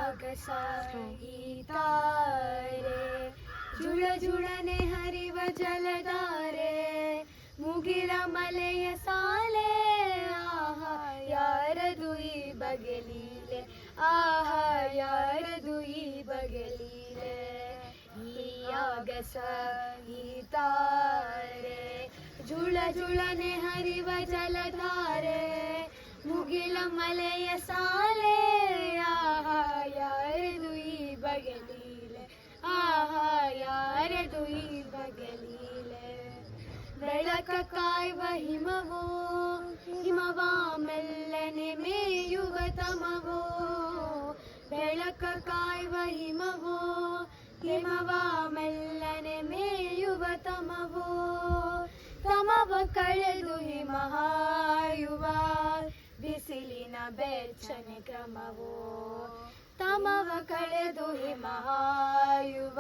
ಆಗಸ ಈ ತಾರೆ ಜುಳ ಜುಳನೆ ಹರಿವ ಜಲಧಾರೆ ಮುಗಿಲ ಮಲೆಯ ಸಾಲೆ ಆಹಾ ಯಾರದು ಈ ಬಗೆಲೀಲೆ ಆಹಾ ಯಾರದು ಈ ಬಗೆಲೀಲೆ ಈ ಆಗಸ ಈ ತಾರೆ ಜುಳ ಜುಳನೆ ಹರಿವ ಜಲಧಾರೆ ಮುಗಿಲ ಮಲೆಯ ಸಾಲೆ ಆಹಾ ಯಾರದು ಈ ಬಗೆಲೀಲೆ ಆಹಾ ಯಾರದು ಈ ಬಗೆಲೀಲೆ ಬೆಳಕ ಕಾಯುವ ಹಿಮವೋ ಹಿಮವ ಮೆಲ್ಲನೆ ಮೇಯುವ ತಮವೋ ಬೆಳಕ ಕಾಯುವ ಹಿಮವೋ ಹಿಮವ ಮೆಲ್ಲನೆ ಮೇಯುವ ತಮವೋ ತಮವ ಕಳೆದು ಹಿಮ ಹಾಯುವ ಬಿಸಿಲಿನ ಬೆಚ್ಚನೆ ಕ್ರಮವೋ ತಮವ ಕಳೆದು ಹಿಮ ಹಾಯುವ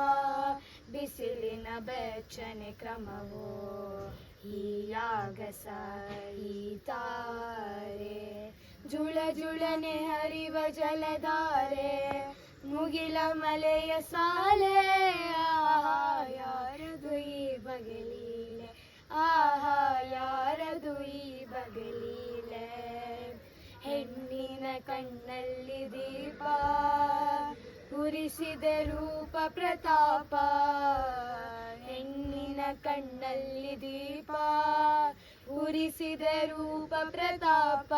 ಬಿಸಿಲಿನ ಬೆಚ್ಚನೆ ಕ್ರಮವೋ ಈ ಆಗಸ ಈ ತಾರೆ ಜುಳ ಜುಳನೆ ಹರಿವ ಜಲಧಾರೆ ಮುಗಿಲ ಮಲೆಯ ಸಾಲೆ ಆಹಾ ಯಾರದು ಈ ಬಗೆಲೀಲೆ ಆಹಾ ಯಾರದು ಈ ಬಗೆಲೀಲೆ ಹೆಣ್ಣಿನ ಕಣ್ಣಲ್ಲಿ ದೀಪ ಉರಿಸಿದ ರೂಪ ಪ್ರತಾಪ ಹೆಣ್ಣಿನ ಕಣ್ಣಲ್ಲಿ ದೀಪ ಉರಿಸಿದ ರೂಪ ಪ್ರತಾಪ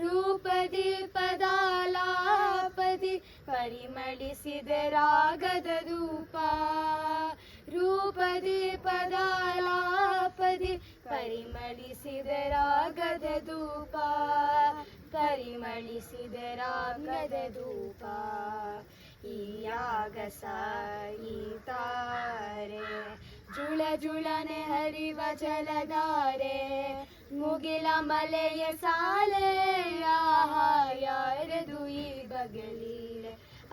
ರೂಪ ದೀಪದ ಲಾಪದಿ ಪರಿಮಳಿಸಿದ ರಾಗದ ಧೂಪ ರೂಪ ದೀಪದ ಲಾಪದಿ ಪರಿಮಳಿಸಿದ ರಾಗದ ಧೂಪ ಪರಿಮಳಿಸಿದ ರಾಗದ ಧೂಪ ಈ ಆಗಸ ಈ ತಾರೆ ಜುಳ ಜುಳನೆ ಹರಿವ ಜಲಧಾರೆ ಮುಗಿಲ ಮಲೆಯ ಸಾಲೆ ಆಹಾ ಯಾರದು ಈ ಬಗೆಲೀಲೆ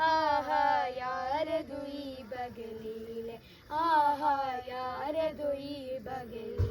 ಆಹಾ ಯಾರದು ಈ ಬಗೆಲೀಲೆ ಆಹಾ ಯಾರದು ಈ ಬಗೆಲೀಲೆ